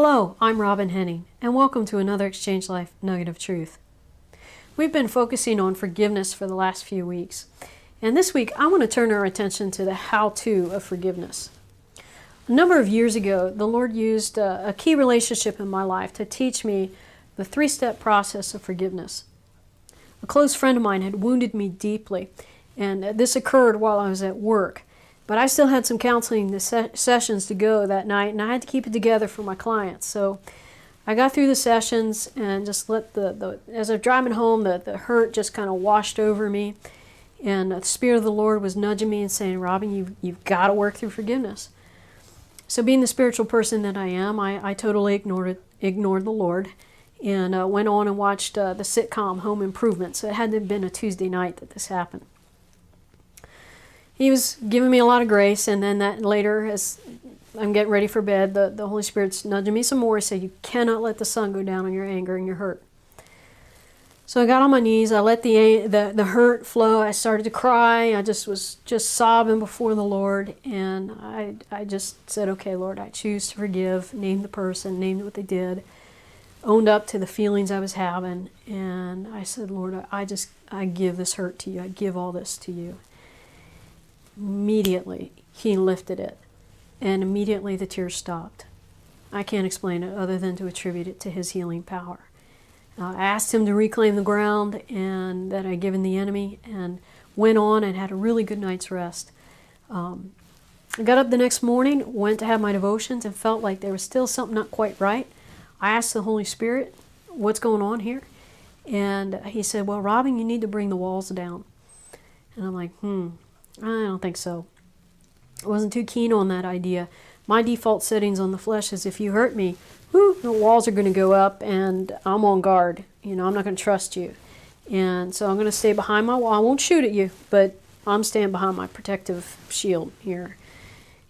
Hello, I'm Robin Henning, and welcome to another Exchange Life Nugget of Truth. We've been focusing on forgiveness for the last few weeks, and this week I want to turn our attention to the how-to of forgiveness. A number of years ago, the Lord used a key relationship in my life to teach me the three-step process of forgiveness. A close friend of mine had wounded me deeply, and this occurred while I was at work. But I still had some counseling sessions to go that night, and I had to keep it together for my clients. So I got through the sessions and just let as I was driving home, the hurt just kind of washed over me. And the Spirit of the Lord was nudging me and saying, Robin, you've got to work through forgiveness. So being the spiritual person that I am, I totally ignored the Lord and went on and watched the sitcom Home Improvement. So it had to have been a Tuesday night that this happened. He was giving me a lot of grace, and then that later, as I'm getting ready for bed, the Holy Spirit's nudging me some more. He said, you cannot let the sun go down on your anger and your hurt. So I got on my knees. I let the hurt flow. I started to cry. I was just sobbing before the Lord, and I just said, okay, Lord, I choose to forgive. Named the person, named what they did, owned up to the feelings I was having, and I said, Lord, I give this hurt to you. I give all this to you. Immediately, he lifted it, and immediately the tears stopped. I can't explain it other than to attribute it to his healing power. I asked him to reclaim the ground and that I'd given the enemy, and went on and had a really good night's rest. I got up the next morning, went to have my devotions, and felt like there was still something not quite right. I asked the Holy Spirit, what's going on here? And he said, well, Robin, you need to bring the walls down. And I'm like, I don't think so. I wasn't too keen on that idea. My default settings on the flesh is if you hurt me, the walls are going to go up and I'm on guard. I'm not going to trust you. And so I'm going to stay behind my wall. I won't shoot at you, but I'm staying behind my protective shield here.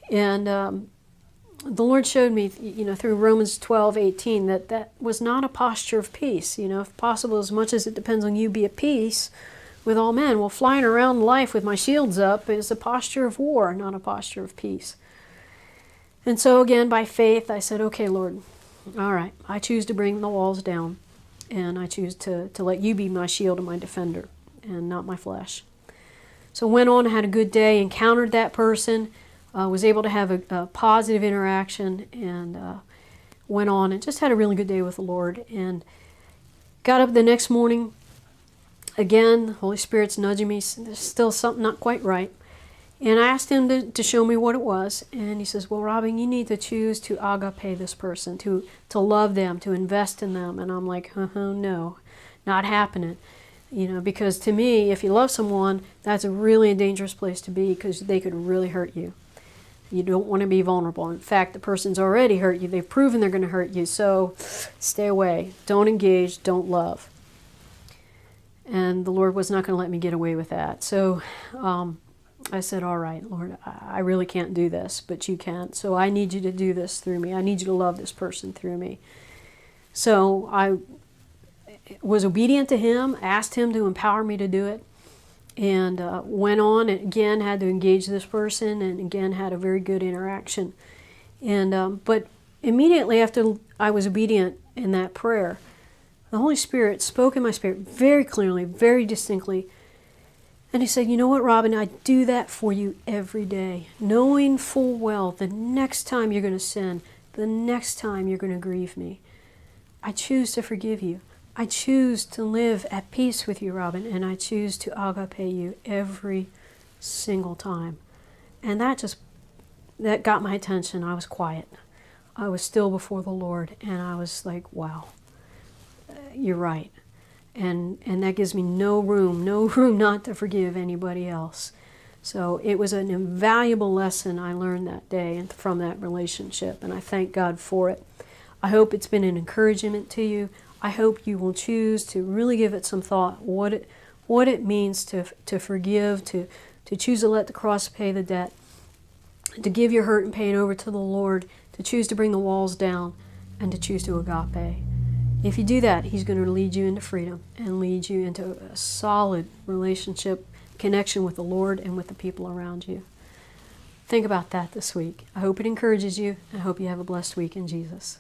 And the Lord showed me, through Romans 12:18, that was not a posture of peace. If possible, as much as it depends on you, be at peace with all men. Well, flying around life with my shields up is a posture of war, not a posture of peace. And so again, by faith, I said, okay, Lord, all right, I choose to bring the walls down, and I choose to let you be my shield and my defender, and not my flesh. So went on, had a good day, encountered that person, was able to have a positive interaction, and went on and just had a really good day with the Lord. And got up the next morning. Again, the Holy Spirit's nudging me. There's still something not quite right. And I asked him to show me what it was. And he says, well, Robin, you need to choose to agape this person, to love them, to invest in them. And I'm like, no, not happening. Because to me, if you love someone, that's really a dangerous place to be, because they could really hurt you. You don't want to be vulnerable. In fact, the person's already hurt you. They've proven they're going to hurt you. So stay away. Don't engage. Don't love. And the Lord was not going to let me get away with that. So I said, all right, Lord, I really can't do this, but you can. So I need you to do this through me. I need you to love this person through me. So I was obedient to him, asked him to empower me to do it, and went on and again had to engage this person, and again had a very good interaction. And but immediately after I was obedient in that prayer, the Holy Spirit spoke in my spirit very clearly, very distinctly. And he said, you know what, Robin, I do that for you every day, knowing full well the next time you're going to sin, the next time you're going to grieve me, I choose to forgive you. I choose to live at peace with you, Robin, and I choose to agape you every single time. And that got my attention. I was quiet. I was still before the Lord, and I was like, wow. You're right. And that gives me no room not to forgive anybody else. So it was an invaluable lesson I learned that day and from that relationship, and I thank God for it. I hope it's been an encouragement to you. I hope you will choose to really give it some thought, what it means to forgive, to choose to let the cross pay the debt, to give your hurt and pain over to the Lord, to choose to bring the walls down, and to choose to agape. If you do that, he's going to lead you into freedom and lead you into a solid relationship, connection with the Lord and with the people around you. Think about that this week. I hope it encourages you. I hope you have a blessed week in Jesus.